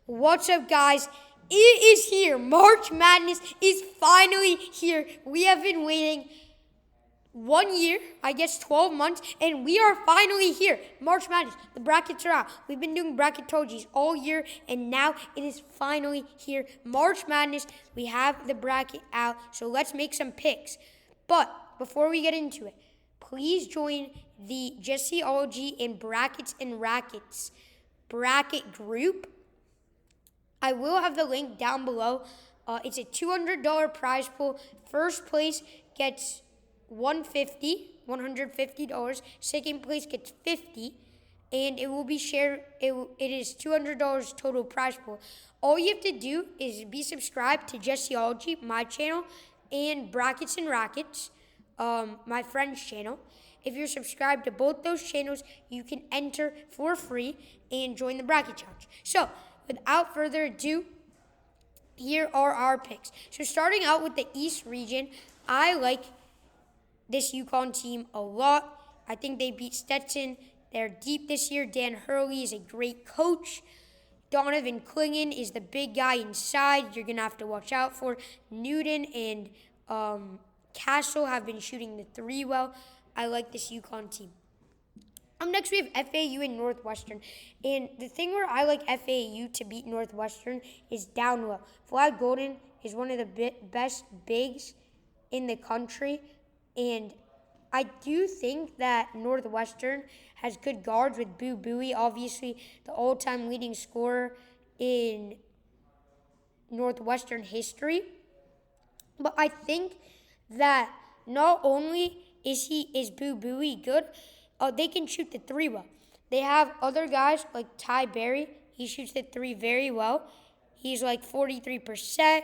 What's up, guys? It is here. March Madness is finally here. We have been waiting 1 year, I guess 12 months, and we are finally here. March Madness. The brackets are out. We've been doing bracketologies all year, and now it is finally here. March Madness. We have the bracket out, so let's make some picks. But before we get into it, please join the Jesseology and Brackets and Rackets bracket group. I will have the link down below. It's a $200 prize pool. First place gets $150. Second place gets $50, and it will be shared. It is $200 total prize pool. All you have to do is be subscribed to Jesseology, my channel, and Brackets and Rackets, my friend's channel. If you're subscribed to both those channels, you can enter for free and join the bracket challenge. So, without further ado, here are our picks. So starting out with the East region, I like this UConn team a lot. I think they beat Stetson. They're deep this year. Dan Hurley is a great coach. Donovan Clingan is the big guy inside you're going to have to watch out for. Newton and Castle have been shooting the three well. I like this UConn team. Next, we have FAU and Northwestern. And the thing where I like FAU to beat Northwestern is down low. Vlad Golden is one of the best bigs in the country. And I do think that Northwestern has good guards with Boo Buie, obviously the all-time leading scorer in Northwestern history. But I think that not only is Boo Buie good, they can shoot the three well. They have other guys like Ty Berry. He shoots the three very well. He's like 43%.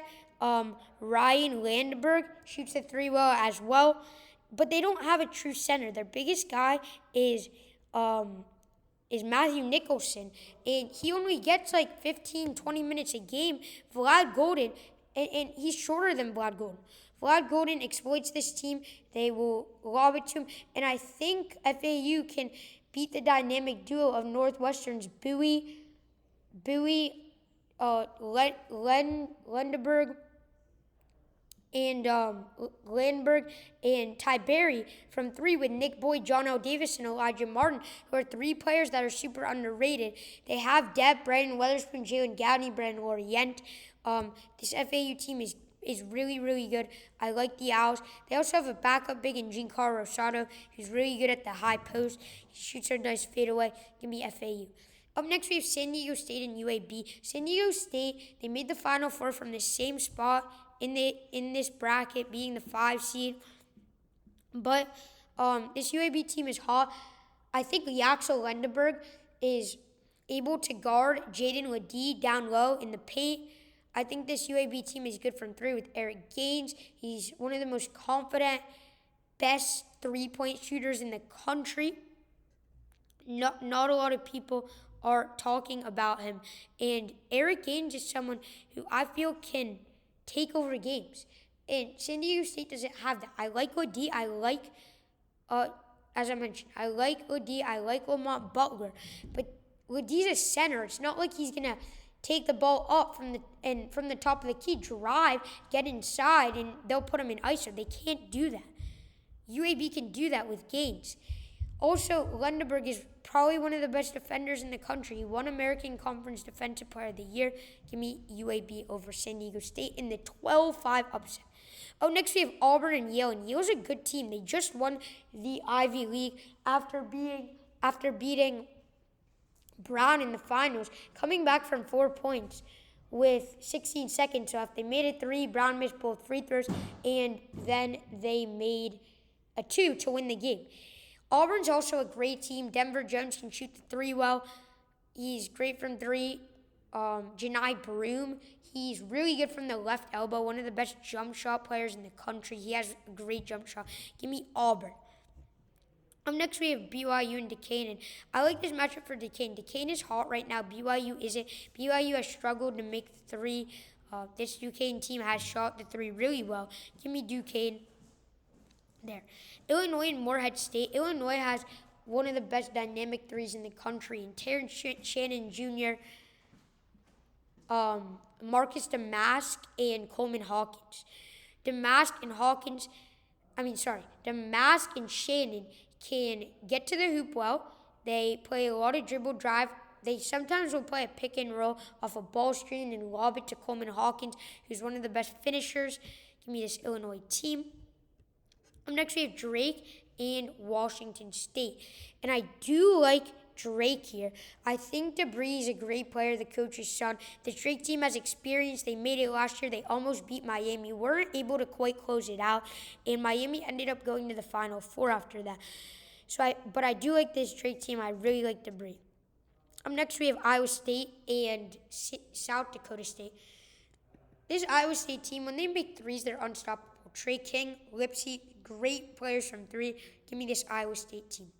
Ryan Landberg shoots the three well as well. But they don't have a true center. Their biggest guy is Matthew Nicholson. And he only gets like 15, 20 minutes a game. Vlad Golden, and he's shorter than Vlad Golden. Vlad Golden exploits this team. They will lob it to him. And I think FAU can beat the dynamic duo of Northwestern's Buie, Lendeberg, and Landberg, and Ty Berry from three with Nick Boyd, John L. Davis, and Elijah Martin, who are three players that are super underrated. They have depth: Brandon Weatherspoon, Jalen Gowdy, Brandon Lorient. This FAU team is really, really good. I like the Owls. They also have a backup big in Giancarlo Rosado, who's really good at the high post. He shoots a nice fadeaway. Give me FAU. Up next, we have San Diego State and UAB. San Diego State, they made the Final Four from the same spot in this bracket, being the 5 seed. But this UAB team is hot. I think Yaxel Lendeberg is able to guard Jaden Ledee down low in the paint. I think this UAB team is good from three with Eric Gaines. He's one of the most confident, best three-point shooters in the country. Not a lot of people are talking about him. And Eric Gaines is someone who I feel can take over games. And San Diego State doesn't have that. I like Ledee. I like, as I mentioned, I like Ledee. I like Lamont Butler. But Ledee's a center. It's not like he's going to take the ball up from the top of the key, drive, get inside, and they'll put him in ISO. They can't do that. UAB can do that with Gaines. Also, Lendeberg is probably one of the best defenders in the country. He won American Conference Defensive Player of the Year. Give me UAB over San Diego State in the 12-5 upset. Oh, next we have Auburn and Yale. And Yale's a good team. They just won the Ivy League after beating Brown in the finals, coming back from 4 points with 16 seconds left. They made a three. Brown missed both free throws, and then they made a two to win the game. Auburn's also a great team. Denver Jones can shoot the three well. He's great from three. Janai Broom, he's really good from the left elbow. One of the best jump shot players in the country. He has a great jump shot. Give me Auburn. Next, we have BYU and Duquesne. And I like this matchup for Duquesne. Duquesne is hot right now. BYU isn't. BYU has struggled to make the three. This Duquesne team has shot the three really well. Give me Duquesne there. Illinois and Morehead State. Illinois has one of the best dynamic threes in the country. And Terrence Shannon Jr., Marcus Damask and Coleman Hawkins. Damask and Shannon can get to the hoop well. They play a lot of dribble drive. They sometimes will play a pick and roll off a ball screen and lob it to Coleman Hawkins, who's one of the best finishers. Give me this Illinois team. Up next, we have Drake and Washington State. And I do like Drake here. I think DeBree is a great player, the coach's son. The Drake team has experience. They made it last year. They almost beat Miami. Weren't able to quite close it out. And Miami ended up going to the Final Four after that. But I do like this Drake team. I really like DeBree. Up next, we have Iowa State and South Dakota State. This Iowa State team, when they make threes, they're unstoppable. Trey King, Lipsey, great players from three. Give me this Iowa State team.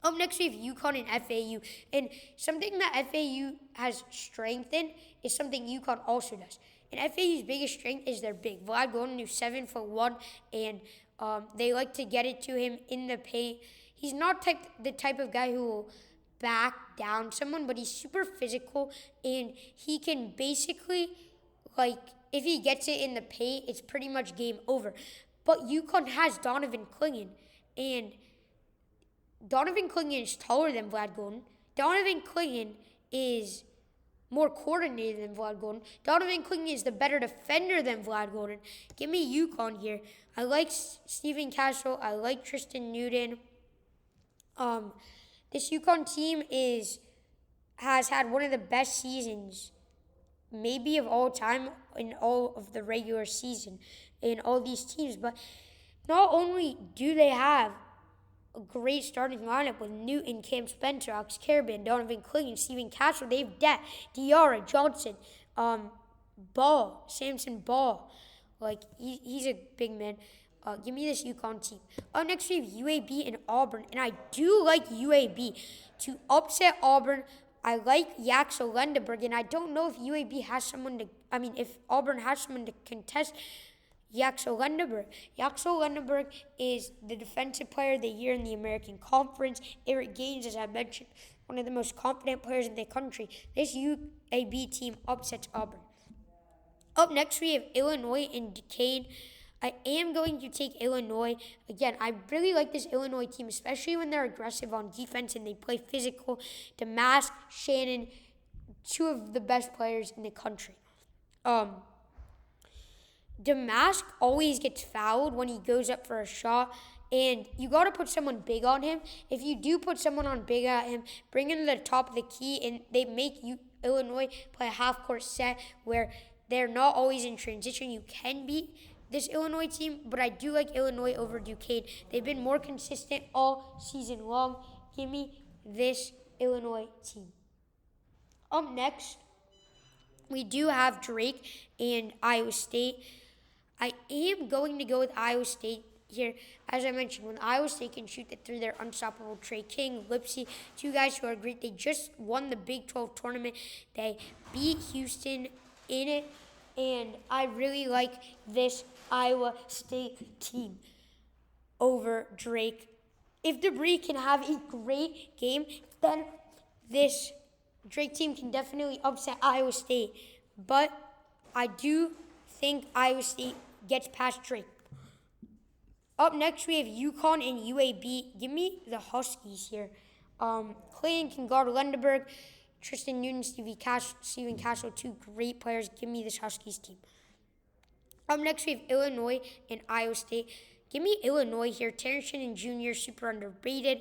Up next, we have UConn and FAU. And something that FAU has strengthened is something UConn also does. And FAU's biggest strength is their big. Vlad Gonin, who's 7'1", and they like to get it to him in the paint. He's not the type of guy who will back down someone, but he's super physical, and he can basically, if he gets it in the paint, it's pretty much game over. But UConn has Donovan Clingan, and Donovan Clingan is taller than Vlad Gonin. Donovan Clingan is more coordinated than Vlad Gonin. Donovan Clingan is the better defender than Vlad Gonin. Give me UConn here. I like Stephen Castle. I like Tristan Newton. This UConn team has had one of the best seasons, maybe of all time, in all of the regular season in all these teams. But not only do they have a great starting lineup with Newton, Cam Spencer, Alex Karaban, Donovan Clingan, Stephen Castle, they have depth. Diarra, Johnson, Samson Ball. He's a big man. Give me this UConn team. Next we have UAB and Auburn, and I do like UAB to upset Auburn. I like Yaxel Lendeberg, and I don't know if if Auburn has someone to contest Yaxel Lendeberg. Yaxel Lendeberg is the Defensive Player of the Year in the American Conference. Eric Gaines, as I mentioned, one of the most confident players in the country. This UAB team upsets Auburn. Up next, we have Illinois and Duquesne. I am going to take Illinois. Again, I really like this Illinois team, especially when they're aggressive on defense and they play physical. Damask, Shannon, two of the best players in the country. Damask always gets fouled when he goes up for a shot, and you got to put someone big on him. If you do put someone on big at him, bring him to the top of the key, and they make Illinois play a half-court set where they're not always in transition. You can beat this Illinois team, but I do like Illinois over Duquesne. They've been more consistent all season long. Give me this Illinois team. Up next, we do have Drake and Iowa State. I am going to go with Iowa State here. As I mentioned, when Iowa State can shoot the three, they're unstoppable. Trey King, Lipsey, two guys who are great. They just won the Big 12 tournament. They beat Houston in it, and I really like this Iowa State team over Drake. If DeBree can have a great game, then this Drake team can definitely upset Iowa State. But I do think Iowa State gets past Drake. Up next, we have UConn and UAB. Give me the Huskies here. Clayton can guard Lendeberg. Tristan Newton, Stephen Castle, two great players. Give me this Huskies team. Up next, we have Illinois and Iowa State. Give me Illinois here. Terrence Shannon Jr., super underrated.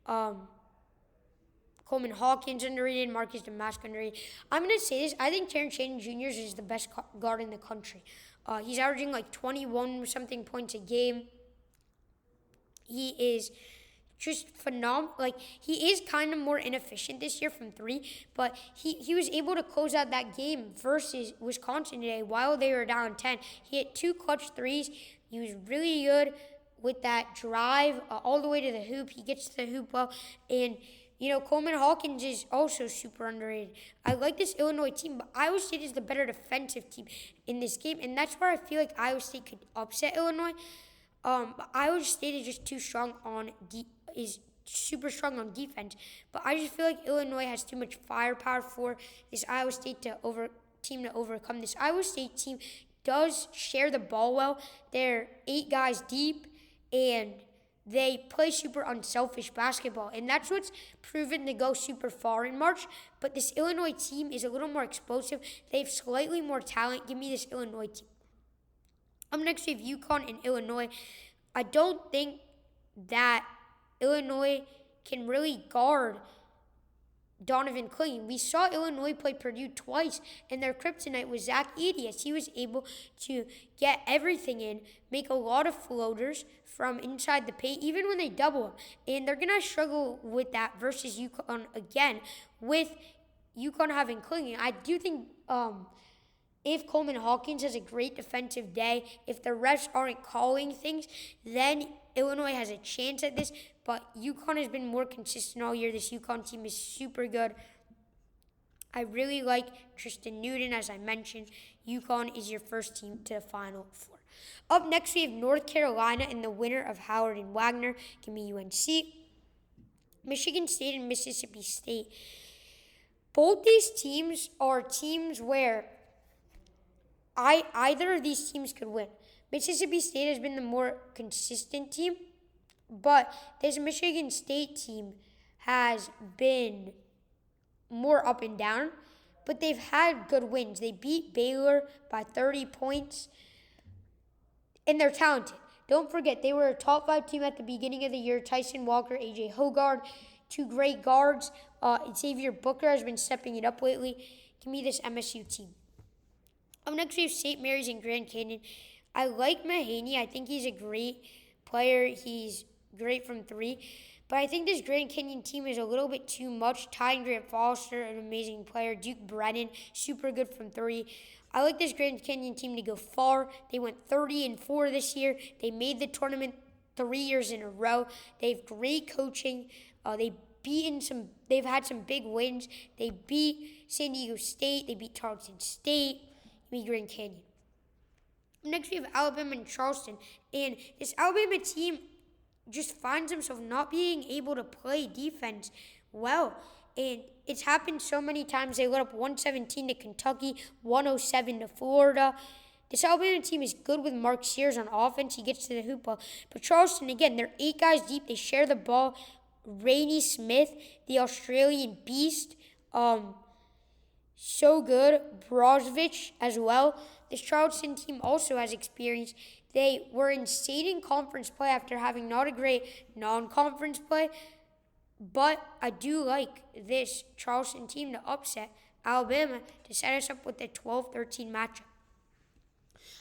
Coleman Hawkins underrated. Marcus Damask underrated. I'm going to say this. I think Terrence Shannon Jr. is the best guard in the country. He's averaging 21-something points a game. He is just phenomenal. He is kind of more inefficient this year from three, but he was able to close out that game versus Wisconsin today while they were down 10. He hit two clutch threes. He was really good with that drive all the way to the hoop. He gets to the hoop well, and Coleman Hawkins is also super underrated. I like this Illinois team, but Iowa State is the better defensive team in this game, and that's where I feel like Iowa State could upset Illinois. But Iowa State is just too strong on super strong on defense. But I just feel like Illinois has too much firepower for this Iowa State team to overcome. This Iowa State team does share the ball well. They're 8 guys deep, and they play super unselfish basketball, and that's what's proven to go super far in March. But this Illinois team is a little more explosive. They have slightly more talent. Give me this Illinois team. Up next, we have UConn and Illinois. I don't think that Illinois can really guard Donovan Clingan. We saw Illinois play Purdue twice, and their kryptonite was Zach Edey, as he was able to get everything in, make a lot of floaters from inside the paint, even when they double him. And they're going to struggle with that versus UConn again, with UConn having Clingan. I do think if Coleman Hawkins has a great defensive day, if the refs aren't calling things, then Illinois has a chance at this. But UConn has been more consistent all year. This UConn team is super good. I really like Tristan Newton, as I mentioned. UConn is your first team to the Final Four. Up next, we have North Carolina and the winner of Howard and Wagner. Give me UNC. Michigan State and Mississippi State. Both these teams are teams where either of these teams could win. Mississippi State has been the more consistent team, but this Michigan State team has been more up and down, but they've had good wins. They beat Baylor by 30 points, and they're talented. Don't forget, they were a top 5 team at the beginning of the year. Tyson Walker, A.J. Hoggard, 2 great guards. Xavier Booker has been stepping it up lately. Give me this MSU team. Up next, we have St. Mary's and Grand Canyon. I like Mahaney. I think he's a great player. He's great from 3. But I think this Grand Canyon team is a little bit too much. Ty Grant Foster, an amazing player. Duke Brennan, super good from 3. I like this Grand Canyon team to go far. They went 30-4 this year. They made the tournament 3 years in a row. They have great coaching. They've had some big wins. They beat San Diego State. They beat Tarleton State. Grand Canyon. Next, we have Alabama and Charleston. And this Alabama team just finds themselves not being able to play defense well. And it's happened so many times. They let up 117 to Kentucky, 107 to Florida. This Alabama team is good with Mark Sears on offense. He gets to the hoop ball. But Charleston, again, they're 8 guys deep. They share the ball. Rainey Smith, the Australian beast, so good. Brozovic as well. This Charleston team also has experience. They were in state in conference play after having not a great non-conference play. But I do like this Charleston team to upset Alabama to set us up with a 12-13 matchup.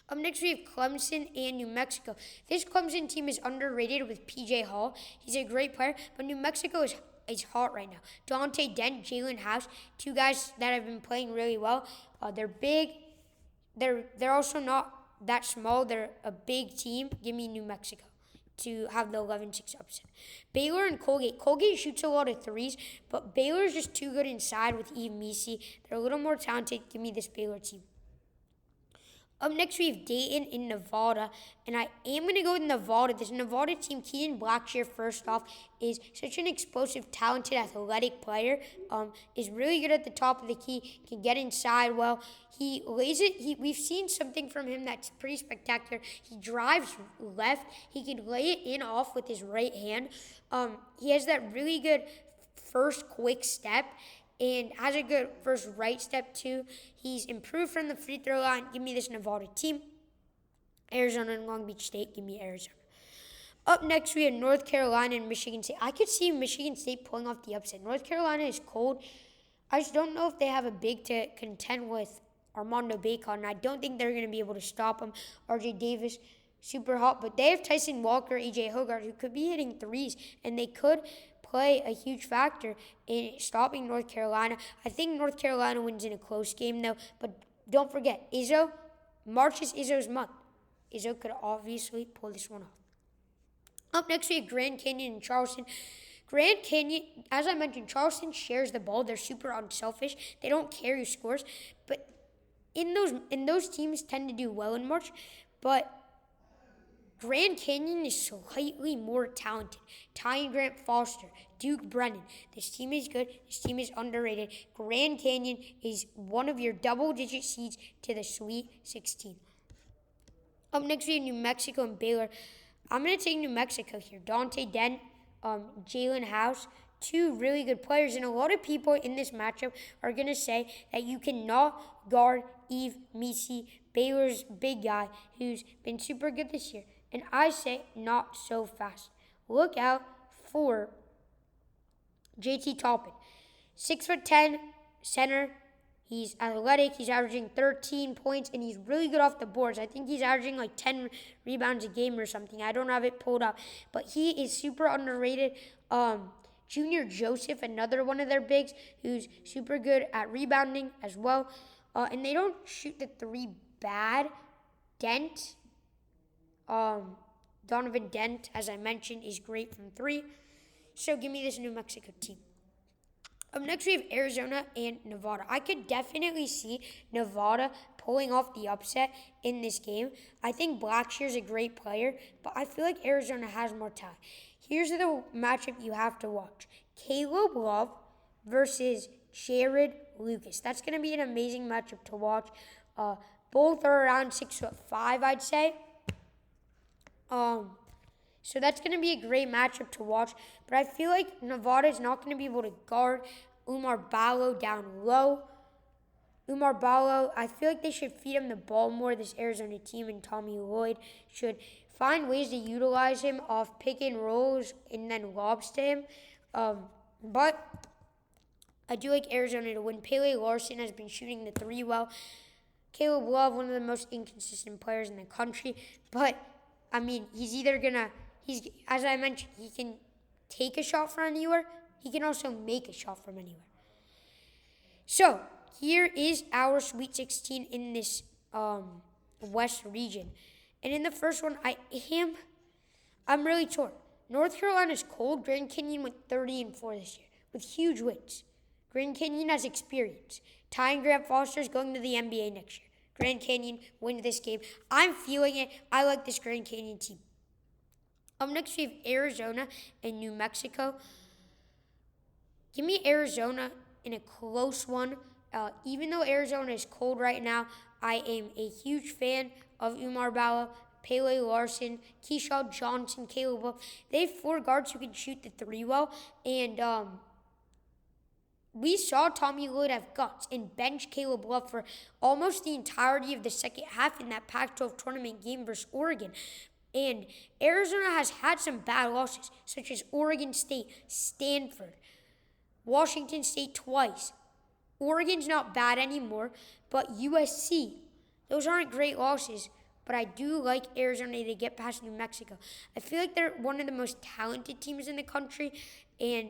Up next, we have Clemson and New Mexico. This Clemson team is underrated with P.J. Hall. He's a great player, but New Mexico is hot right now. Dante Dent, Jalen House, 2 guys that have been playing really well. They're big. They're also not that small. They're a big team. Give me New Mexico to have the 11-6 upset. Baylor and Colgate. Colgate shoots a lot of 3s, but Baylor's just too good inside with Eve Misi. They're a little more talented. Give me this Baylor team. Up next, we have Dayton in Nevada, and I am going to go with Nevada. This Nevada team, Keaton Blackshear, first off, is such an explosive, talented, athletic player. Is really good at the top of the key, can get inside well. He lays it. We've seen something from him that's pretty spectacular. He drives left. He can lay it in off with his right hand. He has that really good first quick step, and has a good first right step, too. He's improved from the free throw line. Give me this Nevada team. Arizona and Long Beach State. Give me Arizona. Up next, we have North Carolina and Michigan State. I could see Michigan State pulling off the upset. North Carolina is cold. I just don't know if they have a big to contend with Armando Bacon. I don't think they're going to be able to stop him. RJ Davis, super hot. But they have Tyson Walker, A.J. Hoggard, who could be hitting 3s. And they could play a huge factor in stopping North Carolina. I think North Carolina wins in a close game, though. But don't forget, Izzo, March is Izzo's month. Izzo could obviously pull this one off. Up next, we have Grand Canyon and Charleston. Grand Canyon, as I mentioned, Charleston shares the ball. They're super unselfish. They don't carry scores. But those teams tend to do well in March. But Grand Canyon is slightly more talented. Ty and Grant Foster, Duke Brennan. This team is good. This team is underrated. Grand Canyon is one of your double-digit seeds to the Sweet 16. Up next, we have New Mexico and Baylor. I'm going to take New Mexico here. Dante Dent, Jalen House, two really good players. And a lot of people in this matchup are going to say that you cannot guard Yves Missi, Baylor's big guy, who's been super good this year. And I say not so fast. Look out for JT Toppin. 6'10", center. He's athletic. He's averaging 13 points, and he's really good off the boards. I think he's averaging like 10 rebounds a game or something. I don't have it pulled up. But he is super underrated. Junior Joseph, another one of their bigs, who's super good at rebounding as well. And they don't shoot the three bad. Dent, Donovan Dent, as I mentioned, is great from three. So give me this New Mexico team. Up next, we have Arizona and Nevada. I could definitely see Nevada pulling off the upset in this game. I think Blackshear's a great player, but I feel like Arizona has more talent. Here's the matchup you have to watch. Caleb Love versus Jared Lucas. That's going to be an amazing matchup to watch. Both are around 6'5", I'd say. So that's going to be a great matchup to watch. But I feel like Nevada is not going to be able to guard Oumar Ballo down low. Oumar Ballo, I feel like they should feed him the ball more. This Arizona team and Tommy Lloyd should find ways to utilize him off pick and rolls and then lobs to him. But I do like Arizona to win. Pele Larson has been shooting the three well. Caleb Love, one of the most inconsistent players in the country. But, I mean, as I mentioned, he can take a shot from anywhere. He can also make a shot from anywhere. So, here is our Sweet 16 in this West region. And in the first one, I'm really torn. North Carolina's cold. Grand Canyon went 30-4 this year with huge wins. Grand Canyon has experience. Ty and Grant Foster is going to the NBA next year. Grand Canyon wins this game. I'm feeling it. I like this Grand Canyon team. Up next, we have Arizona and New Mexico. Give me Arizona in a close one. Even though Arizona is cold right now, I am a huge fan of Oumar Ballo, Pele Larson, Keyshawn Johnson, Caleb Love. They have four guards who can shoot the three well. And we saw Tommy Lloyd have guts and bench Caleb Love for almost the entirety of the second half in that Pac-12 tournament game versus Oregon. And Arizona has had some bad losses, such as Oregon State, Stanford, Washington State twice. Oregon's not bad anymore, but USC. Those aren't great losses, but I do like Arizona to get past New Mexico. I feel like they're one of the most talented teams in the country, and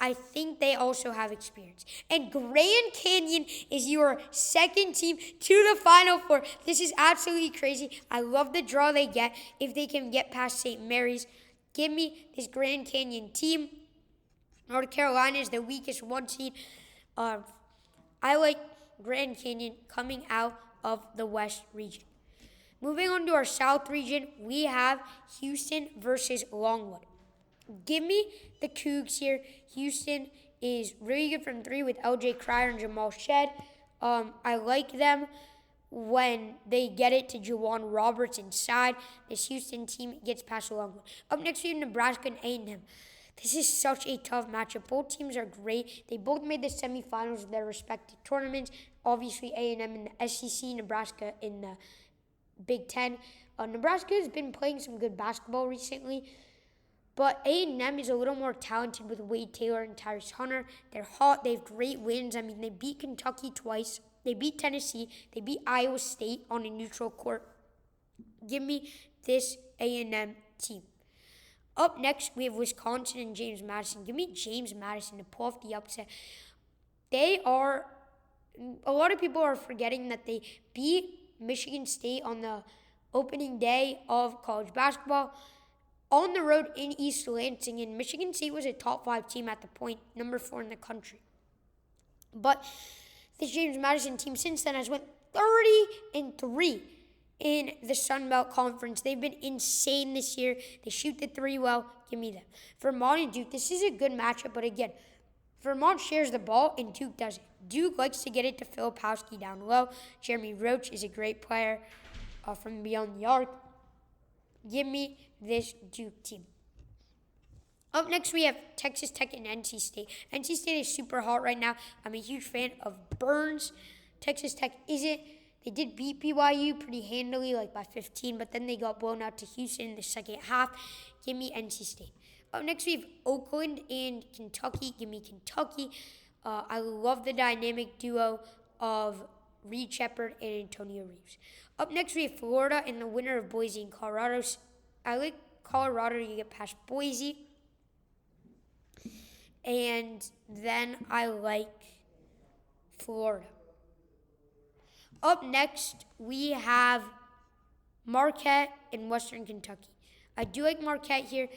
I think they also have experience. And Grand Canyon is your second team to the Final Four. This is absolutely crazy. I love the draw they get if they can get past St. Mary's. Give me this Grand Canyon team. North Carolina is the weakest one seed. I like Grand Canyon coming out of the West region. Moving on to our South region, we have Houston versus Longwood. Give me the Cougs here. Houston is really good from three with LJ Cryer and Jamal Shead. I like them when they get it to Juwan Roberts inside. This Houston team gets past Longwood. Up next, we have Nebraska and A&M. This is such a tough matchup. Both teams are great. They both made the semifinals of their respective tournaments. Obviously, A&M in the SEC, Nebraska in the Big Ten. Nebraska has been playing some good basketball recently, but A&M is a little more talented with Wade Taylor and Tyrese Hunter. They're hot. They have great wins. I mean, they beat Kentucky twice. They beat Tennessee. They beat Iowa State on a neutral court. Give me this A&M team. Up next, we have Wisconsin and James Madison. Give me James Madison to pull off the upset. A lot of people are forgetting that they beat Michigan State on the opening day of college basketball on the road in East Lansing. And Michigan State was a top 5 team at the point, number 4 in the country. But this James Madison team since then has went 30-3. in the Sun Belt Conference. They've been insane this year. They shoot the three well. Give me them. Vermont and Duke, this is a good matchup, but again, Vermont shares the ball and Duke doesn't. Duke likes to get it to Filipowski down low. Jeremy Roach is a great player from beyond the arc. Give me this Duke team. Up next, we have Texas Tech and NC State. NC State is super hot right now. I'm a huge fan of Burns. Texas Tech isn't. They did beat BYU pretty handily, like by 15, but then they got blown out to Houston in the second half. Give me NC State. Up next, we have Oakland and Kentucky. Give me Kentucky. I love the dynamic duo of Reed Sheppard and Antonio Reeves. Up next, we have Florida and the winner of Boise and Colorado. I like Colorado to get past Boise. And then I like Florida. Up next, we have Marquette in Western Kentucky. I do like Marquette here.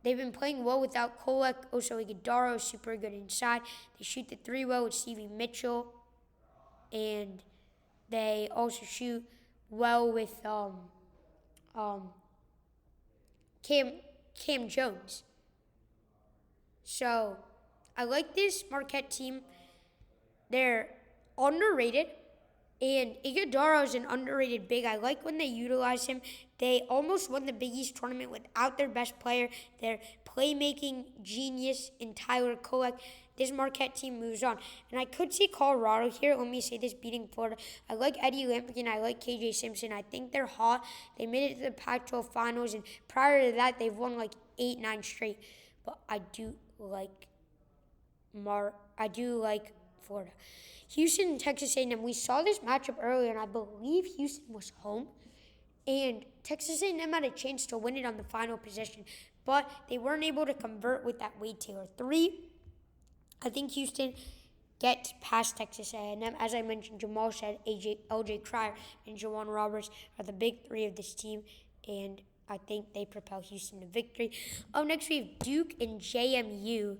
They've been playing well without Kolek. Also, Iguodala is super good inside. They shoot the three well with Stevie Mitchell. And they also shoot well with Cam Jones. So, I like this Marquette team. They're underrated. And Iguodala is an underrated big. I like when they utilize him. They almost won the Big East tournament without their best player, their playmaking genius in Tyler Kolek. This Marquette team moves on. And I could see Colorado here. Let me say this, beating Florida. I like Eddie Lampkin. I like KJ Simpson. I think they're hot. They made it to the Pac-12 finals. And prior to that, they've won like 8-9 straight. But I do like Florida. Houston and Texas A&M. We saw this matchup earlier, and I believe Houston was home. And Texas A&M had a chance to win it on the final possession, but they weren't able to convert with that Wade Taylor three. I think Houston gets past Texas A&M. As I mentioned, Jamal said, LJ Cryer, and Juwan Roberts are the big three of this team, and I think they propel Houston to victory. Up next, we have Duke and JMU.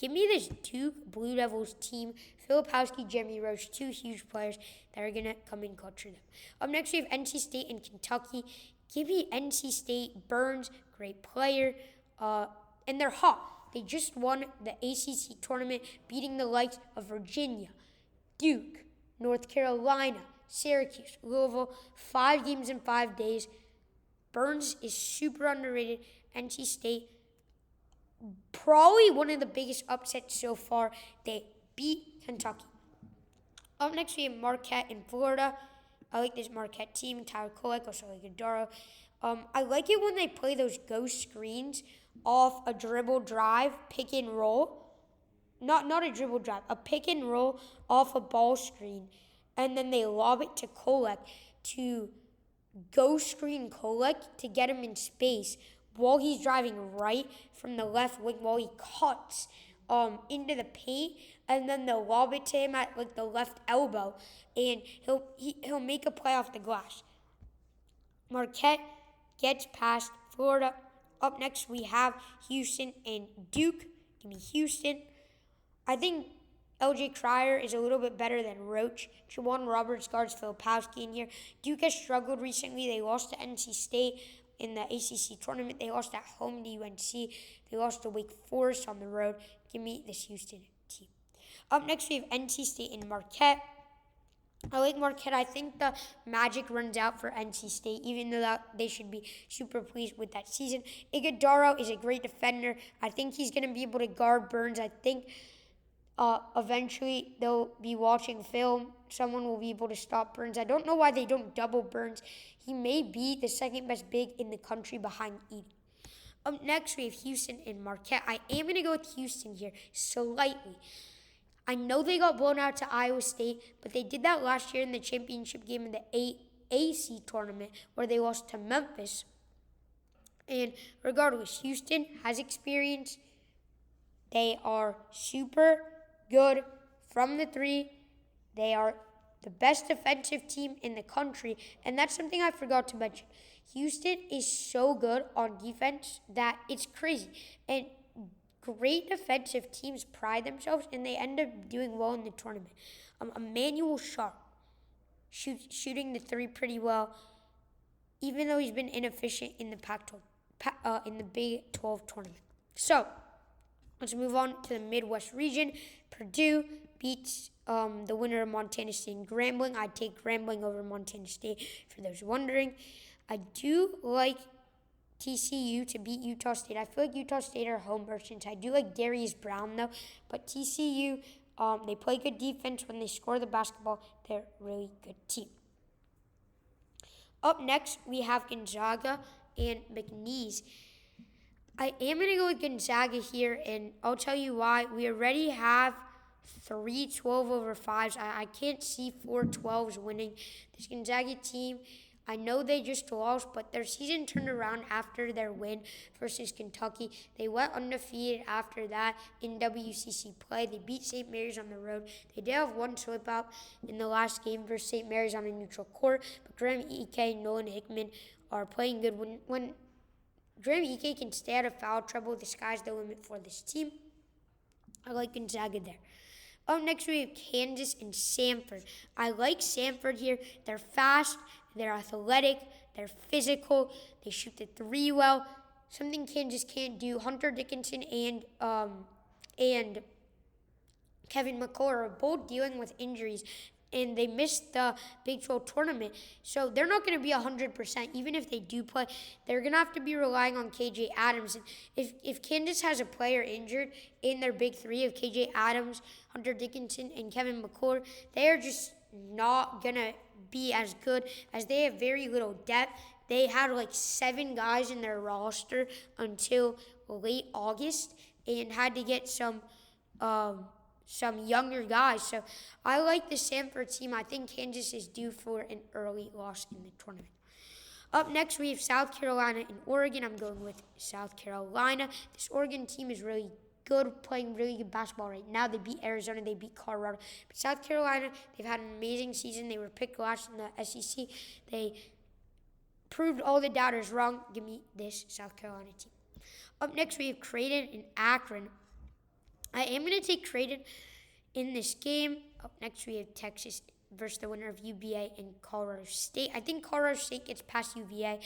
Give me this Duke Blue Devils team. Filipowski, Jeremy Roach, two huge players that are going to come and culture them. Up next, we have NC State and Kentucky. Give me NC State. Burns, great player. And they're hot. They just won the ACC tournament, beating the likes of Virginia, Duke, North Carolina, Syracuse, Louisville. 5 games in 5 days. Burns is super underrated. NC State, probably one of the biggest upsets so far. They beat Kentucky. Up next, we have Marquette in Florida. I like this Marquette team. Tyler Kolek, also like Iguodala. I like it when they play those ghost screens off a dribble drive, pick and roll. Not a dribble drive, a pick and roll off a ball screen. And then they lob it to Kolek to ghost screen Kolek to get him in space while he's driving right from the left wing, while he cuts into the paint, and then they'll lob it to him at like the left elbow, and he'll make a play off the glass. Marquette gets past Florida. Up next, we have Houston and Duke. Give me Houston. I think LJ Cryer is a little bit better than Roach. Juwan Roberts guards Filipowski in here. Duke has struggled recently. They lost to NC State in the ACC tournament. They lost at home to UNC. They lost to Wake Forest on the road. Give me this Houston team. Up next, we have NC State and Marquette. I like Marquette. I think the magic runs out for NC State, even though they should be super pleased with that season. Iguodala is a great defender. I think he's going to be able to guard Burns. I think eventually they'll be watching film. Someone will be able to stop Burns. I don't know why they don't double Burns. He may be the second best big in the country behind Edey. Up next, we have Houston and Marquette. I am going to go with Houston here slightly. I know they got blown out to Iowa State, but they did that last year in the championship game in the AAC tournament where they lost to Memphis. And regardless, Houston has experience. They are super good from the three. They are the best defensive team in the country, and that's something I forgot to mention. Houston is so good on defense that it's crazy. And great defensive teams pride themselves, and they end up doing well in the tournament. Emmanuel Sharp shooting the three pretty well. even though he's been inefficient in the Pac-12, in the Big 12 tournament. So let's move on to the Midwest region. Purdue beats the winner of Montana State and Grambling. I'd take Grambling over Montana State for those wondering. I do like TCU to beat Utah State. I feel like Utah State are home merchants. I do like Darius Brown, though. But TCU, they play good defense when they score the basketball. They're a really good team. Up next, we have Gonzaga and McNeese. I am going to go with Gonzaga here, and I'll tell you why. We already have 3 12-over-5s. I can't see 4 12s winning. This Gonzaga team, I know they just lost, but their season turned around after their win versus Kentucky. They went undefeated after that in WCC play. They beat St. Mary's on the road. They did have one slip-up in the last game versus St. Mary's on a neutral court, but Graham Ike and Nolan Hickman are playing good. When Graham Ike can stay out of foul trouble, the sky's the limit for this team. I like Gonzaga there. Up next, we have Kansas and Samford. I like Samford here. They're fast, they're athletic, they're physical, they shoot the three well. Something Kansas can't do. Hunter Dickinson and Kevin McCullough are both dealing with injuries, and they missed the Big 12 tournament. So they're not going to be 100%. Even if they do play, they're going to have to be relying on KJ Adams. And if Kansas has a player injured in their big three of KJ Adams, Hunter Dickinson, and Kevin McCullough, they are just not going to be as good, as they have very little depth. They had like 7 guys in their roster until late August and had to get some younger guys. So I like the Samford team. I think Kansas is due for an early loss in the tournament. Up next, we have South Carolina and Oregon. I'm going with South Carolina. This Oregon team is really good, playing really good basketball right now. They beat Arizona, they beat Colorado. But South Carolina, they've had an amazing season. They were picked last in the SEC. They proved all the doubters wrong. Give me this South Carolina team. Up next, we have Creighton and Akron. I am going to take Creighton in this game. Up next, we have Texas versus the winner of UVA and Colorado State. I think Colorado State gets past UVA.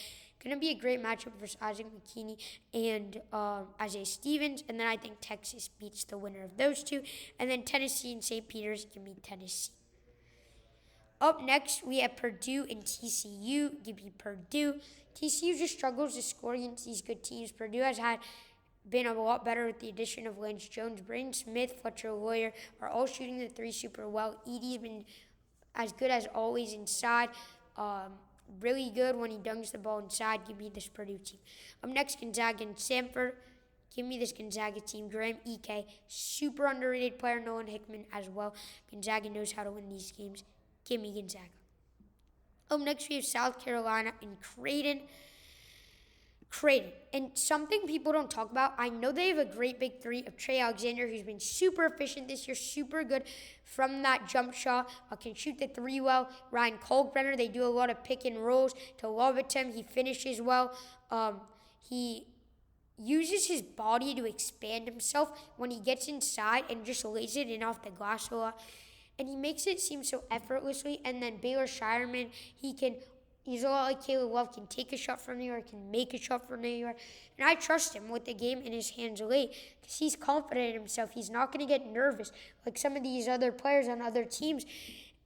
Going to be a great matchup versus Isaac McKinney and Isaiah Stevens. And then I think Texas beats the winner of those two. And then Tennessee and St. Peter's. Give me Tennessee. Up next, we have Purdue and TCU. Give me Purdue. TCU just struggles to score against these good teams. Purdue has been a lot better with the addition of Lance Jones. Braden Smith, Fletcher Loyer are all shooting the three super well. Edey's been as good as always inside. Really good when he dunks the ball inside. Give me this Purdue team. Up next, Gonzaga and Samford. Give me this Gonzaga team. Graham Ike, super underrated player. Nolan Hickman as well. Gonzaga knows how to win these games. Give me Gonzaga. Up next, we have South Carolina and Creighton. And something people don't talk about, I know they have a great big three of Trey Alexander, who's been super efficient this year, super good from that jump shot, can shoot the three well. Ryan Kalkbrenner, they do a lot of pick and rolls to Lovitem. He finishes well. He uses his body to expand himself when he gets inside and just lays it in off the glass a lot. And he makes it seem so effortlessly. And then Baylor Shireman, he's a lot like Caleb Love, can take a shot from New York, can make a shot from New York. And I trust him with the game in his hands late because he's confident in himself. He's not going to get nervous like some of these other players on other teams.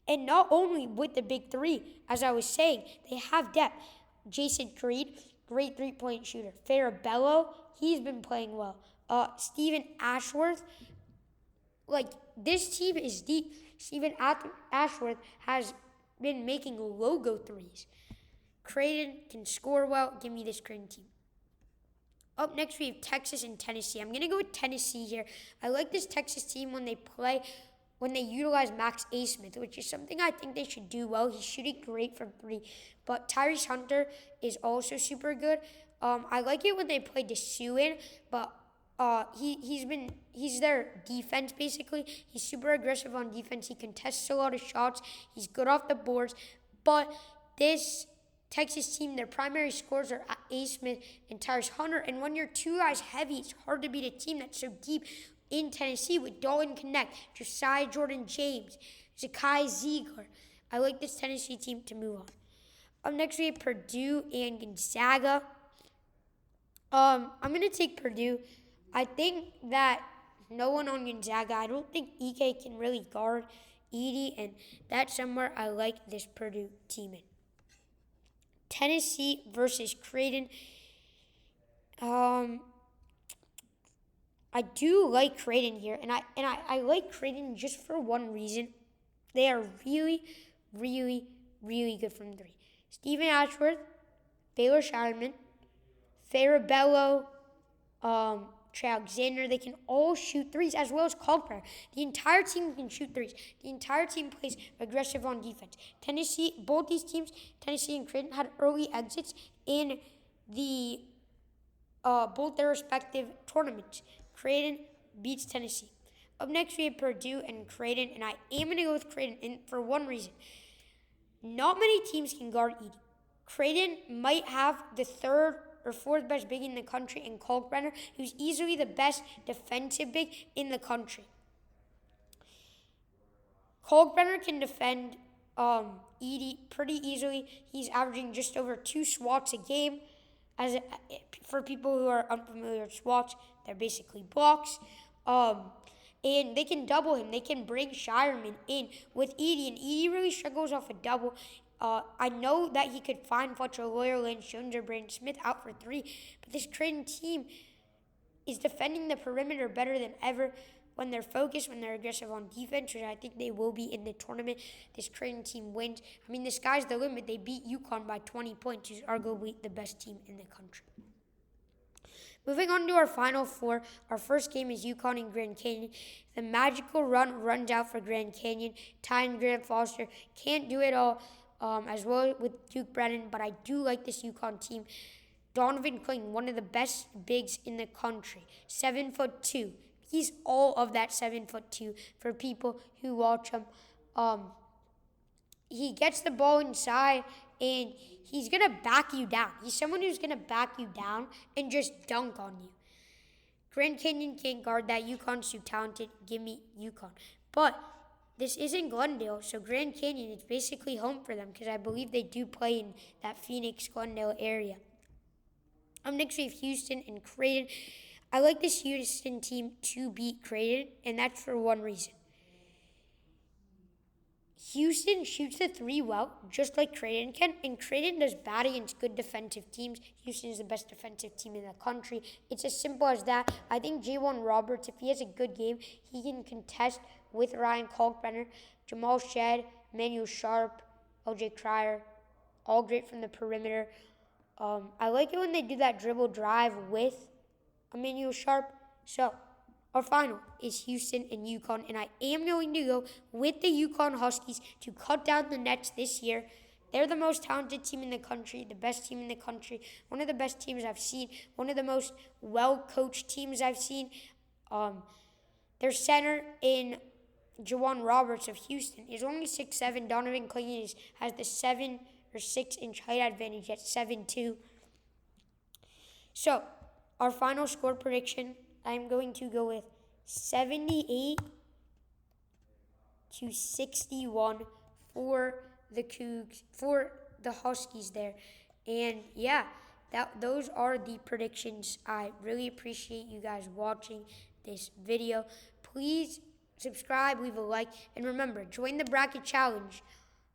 And not only with the big three, as I was saying, they have depth. Jason Creed, great three-point shooter. Farabello, he's been playing well. Stephen Ashworth, this team is deep. Stephen Ashworth has been making logo threes. Creighton can score well. Give me this Creighton team. Up next, we have Texas and Tennessee. I'm going to go with Tennessee here. I like this Texas team when they utilize Max Asmith, which is something I think they should do well. He's shooting great from three. But Tyrese Hunter is also super good. I like it when they play Desuin, but he's their defense basically. He's super aggressive on defense. He contests a lot of shots. He's good off the boards. But this Texas team, their primary scorers are A. Smith and Tyrese Hunter. And when you're two guys heavy, it's hard to beat a team that's so deep in Tennessee with Dalton Connect, Josiah Jordan James, Zakai Ziegler. I like this Tennessee team to move on. Up next, we have Purdue and Gonzaga. I'm going to take Purdue. I think that no one on Gonzaga, I don't think Ike can really guard Edey, and that's somewhere I like this Purdue team in. Tennessee versus Creighton. I do like Creighton here, and I like Creighton just for one reason. They are really, really, really good from three. Stephen Ashworth, Baylor Shireman, Farabello, Trey Alexander, they can all shoot threes, as well as Calder. The entire team can shoot threes. The entire team plays aggressive on defense. Both these teams, Tennessee and Creighton, had early exits in the both their respective tournaments. Creighton beats Tennessee. Up next, we have Purdue and Creighton, and I am going to go with Creighton and for one reason. Not many teams can guard Edey. Creighton might have the third or fourth best big in the country in Kalkbrenner, who's easily the best defensive big in the country. Kalkbrenner can defend Edey pretty easily. He's averaging just over 2 swats a game. For people who are unfamiliar with swats, they're basically blocks. And they can double him. They can bring Shireman in with Edey, and Edey really struggles off a double. I know that he could find Fletcher Loyer, Lance Jones, or Braden Smith out for 3, but this Creighton team is defending the perimeter better than ever when they're focused, when they're aggressive on defense, which I think they will be in the tournament. This Creighton team wins. I mean, the sky's the limit. They beat UConn by 20 points, who's arguably the best team in the country. Moving on to our final four, our first game is UConn and Grand Canyon. The magical run runs out for Grand Canyon. Ty and Grant Foster can't do it all, as well with Duke Brennan, but I do like this UConn team. Donovan Clayton, one of the best bigs in the country, 7'2". He's all of that 7'2" for people who watch him. He gets the ball inside, and he's going to back you down. He's someone who's going to back you down and just dunk on you. Grand Canyon can't guard that. UConn's too talented. Give me UConn. But this isn't Glendale, so Grand Canyon is basically home for them because I believe they do play in that Phoenix-Glendale area. Next we have Houston and Creighton. I like this Houston team to beat Creighton, and that's for one reason. Houston shoots the 3 well, just like Creighton can, and Creighton does bad against good defensive teams. Houston is the best defensive team in the country. It's as simple as that. I think J1 Roberts, if he has a good game, he can contest with Ryan Kalkbrenner, Jamal Shedd, Emmanuel Sharp, LJ Cryer, all great from the perimeter. I like it when they do that dribble drive with Emmanuel Sharp. So, our final is Houston and UConn, and I am going to go with the UConn Huskies to cut down the nets this year. They're the most talented team in the country, the best team in the country, one of the best teams I've seen, one of the most well-coached teams I've seen. Their center in Jawan Roberts of Houston is only 6'7". Donovan Clayton has the 7 or 6 inch height advantage at 7'2". So, our final score prediction, I'm going to go with 78-61 for the Cougs, for the Huskies there. And yeah, those are the predictions. I really appreciate you guys watching this video. Please subscribe, leave a like, and remember, join the bracket challenge.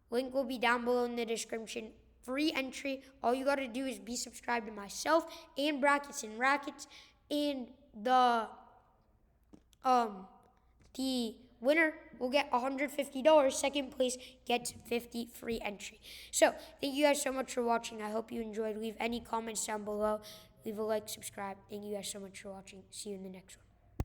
Link will be down below in the description. Free entry. All you got to do is be subscribed to myself and Brackets and Rackets, and the winner will get $150. Second place gets 50 free entry. So thank you guys so much for watching. I hope you enjoyed. Leave any comments down below. Leave a like, subscribe. Thank you guys so much for watching. See you in the next one.